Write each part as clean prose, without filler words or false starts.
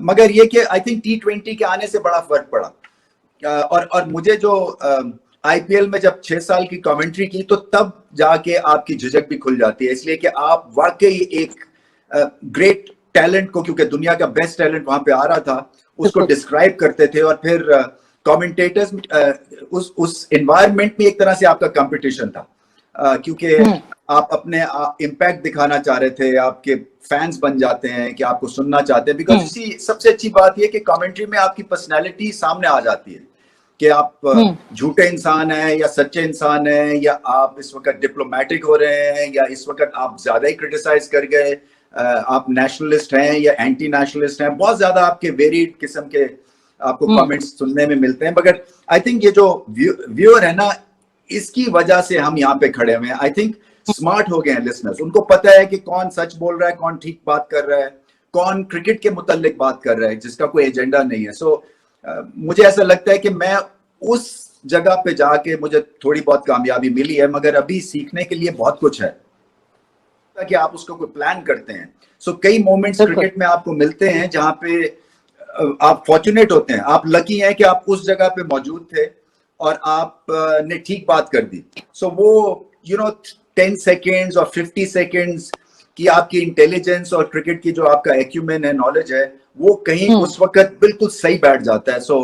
मगर ये कि आई थिंक T20 के आने से बड़ा फर्क पड़ा। और मुझे जो आईपीएल में जब 6 साल की कमेंट्री की तो तब जाके आपकी झिझक भी खुल जाती है, इसलिए कि आप वाकई एक ग्रेट टैलेंट को, क्योंकि दुनिया का बेस्ट टैलेंट वहां पे आ रहा था, उसको डिस्क्राइब करते थे। और फिर कमेंटेटर्स उस एनवायरनमेंट में एक तरह से आपका कंपटीशन था, क्योंकि आप अपने इम्पैक्ट दिखाना चाह रहे थे, आपके फैंस बन जाते हैं कि आपको सुनना चाहते हैं। बिकॉज इसी सबसे अच्छी बात यह कि कमेंट्री में आपकी पर्सनैलिटी सामने आ जाती है कि आप झूठे इंसान हैं या सच्चे इंसान हैं, या आप इस वक्त डिप्लोमेटिक हो रहे हैं, या इस वक्त आप ज्यादा ही क्रिटिसाइज कर गए, आप नेशनलिस्ट हैं या एंटी नेशनलिस्ट हैं। बहुत ज्यादा आपके वेरिड किस्म के आपको कमेंट्स सुनने में मिलते हैं। मगर आई थिंक ये जो व्यूअर है ना, इसकी वजह से हम यहाँ पे खड़े हुए हैं। आई थिंक स्मार्ट हो गए हैं लिसनर्स, उनको पता है कि कौन सच बोल रहा है, कौन ठीक बात कर रहा है, कौन क्रिकेट के मुताल्लिक बात कर रहा है जिसका कोई एजेंडा नहीं है। सो मुझे ऐसा लगता है कि मैं उस जगह पे जाके मुझे थोड़ी बहुत कामयाबी मिली है, मगर अभी सीखने के लिए बहुत कुछ है कि आप उसको कोई प्लान करते हैं। सो कई मोमेंट्स क्रिकेट में आपको मिलते हैं जहां पे आप फॉर्चुनेट होते हैं, आप लकी हैं कि आप उस जगह पे मौजूद थे और आप ने ठीक बात कर दी। सो वो 10 सेकेंड्स और 50 सेकेंड्स की आपकी इंटेलिजेंस और क्रिकेट की जो आपका एक्यूमेन है, नॉलेज है, वो कहीं उस वक्त बिल्कुल सही बैठ जाता है। सो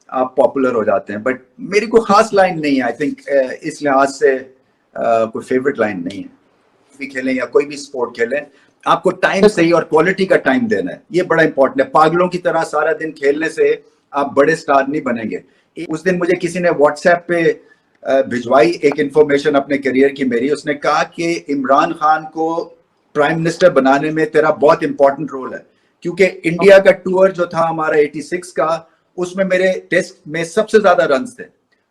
आप पॉपुलर हो जाते हैं। बट मेरी कोई खास लाइन नहीं है। आई थिंक इस लिहाज से कोई फेवरेट लाइन नहीं है। भी खेलें या कोई भी स्पोर्ट खेलें, आपको टाइम सही और क्वालिटी का टाइम देना है, ये बड़ा इंपॉर्टेंट है। पागलों की तरह सारा दिन खेलने से आप बड़े स्टार नहीं बनेंगे। उस दिन मुझे किसी ने व्हाट्सएप पे भिजवाई एक इंफॉर्मेशन अपने करियर की मेरी, उसने कहा कि इमरान खान को प्राइम मिनिस्टर बनाने में तेरा बहुत इंपॉर्टेंट रोल है, क्योंकि इंडिया का टूर जो था हमारा 86 का, उसमें मेरे टेस्ट में सबसे ज्यादा रन्स थे।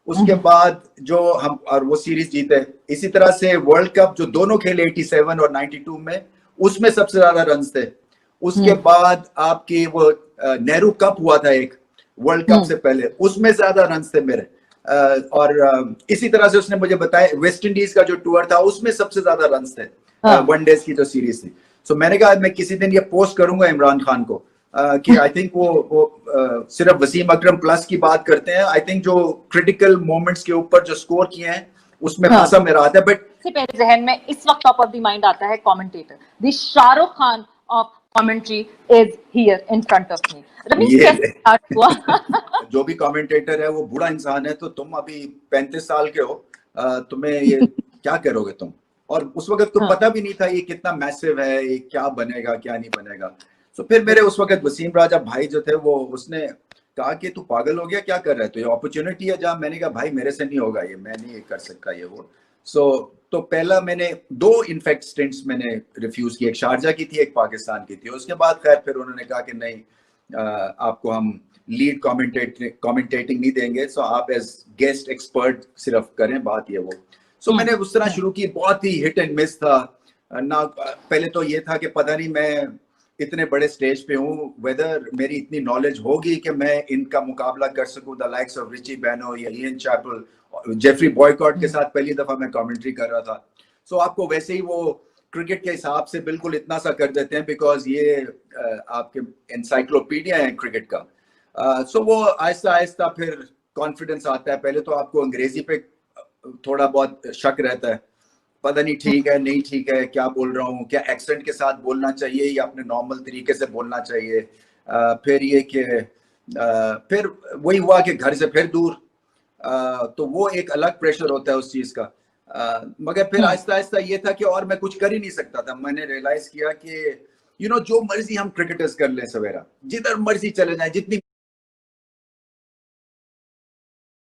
उसके बाद जो हम और वो सीरीज जीते, इसी तरह से वर्ल्ड कप जो दोनों खेले 87 और 92 में, उसमें सबसे ज्यादा रन्स थे। उसके बाद आपकी वो नेहरू कप हुआ था एक वर्ल्ड कप से पहले, उसमें ज्यादा रन्स थे मेरे। और इसी तरह से उसने मुझे बताया वेस्ट इंडीज का जो टूर था उसमें सबसे ज्यादा रन्स थे, वनडेज की जो सीरीज थी। सो मैंने कहा मैं किसी दिन ये पोस्ट करूंगा इमरान खान को कि आई थिंक वो सिर्फ वसीम अकरम प्लस की बात करते हैं। आई थिंक जो क्रिटिकल मोमेंट्स के ऊपर जो स्कोर किए हैं उसमें खासा मेरा आता है। बट सबसे पहले जहन में इस वक्त टॉप ऑफ द माइंड आता है commentator, the Shahrukh Khan of commentary is here in front of me. Rameez कैसे स्टार्ट हुआ? जो भी कमेंटेटर है वो बूढ़ा इंसान है, तो तुम अभी 35 साल के हो, तुम्हें ये क्या करोगे तुम? और उस वक्त तो पता भी नहीं था ये कितना मैसिव है, ये क्या बनेगा क्या नहीं बनेगा। तो फिर मेरे उस वक्त वसीम राजा भाई जो थे, वो उसने कहा कि तू पागल हो गया, क्या कर रहा है, तो ये अपॉर्चुनिटी है जहाँ। मैंने कहा भाई मेरे से नहीं होगा ये, मैं नहीं कर सकता ये वो। तो पहला मैंने 2 इनफैक्ट स्टिंट्स मैंने रिफ्यूज की, एक शारजा की थी, एक पाकिस्तान की थी। उसके बाद खैर फिर उन्होंने कहा कि नहीं, आपको हम लीड कमेंटेटिंग नहीं देंगे, सो आप एज गेस्ट एक्सपर्ट सिर्फ करें बात ये वो। सो मैंने उस तरह शुरू की, बहुत ही हिट एंड मिस था ना। पहले तो ये था कि पता नहीं मैं इतने बड़े स्टेज पे हूँ, वेदर मेरी इतनी नॉलेज होगी कि मैं इनका मुकाबला कर सकूं, द लाइक्स ऑफ रिची बेनो या इयन चैपल, जेफरी बॉयकॉट के साथ पहली दफा मैं कमेंट्री कर रहा था। सो आपको वैसे ही वो क्रिकेट के हिसाब से बिल्कुल इतना सा कर देते हैं, बिकॉज ये आपके एनसाइक्लोपीडिया है क्रिकेट का। सो वो आहिस्ता आहिस्ता फिर कॉन्फिडेंस आता है। पहले तो आपको अंग्रेजी पे थोड़ा बहुत शक रहता है, पता नहीं ठीक है नहीं ठीक है, क्या बोल रहा हूँ, क्या एक्सेंट के साथ बोलना चाहिए या अपने नॉर्मल तरीके से बोलना चाहिए। फिर ये कि फिर वही हुआ कि घर से फिर दूर, तो वो एक अलग प्रेशर होता है उस चीज का। मगर फिर आहिस्ता आहिस्ता ये था कि और मैं कुछ कर ही नहीं सकता था। मैंने रियलाइज किया कि जो मर्जी हम क्रिकेटर्स कर लें सवेरा, जिधर मर्जी चले जाएं, जितनी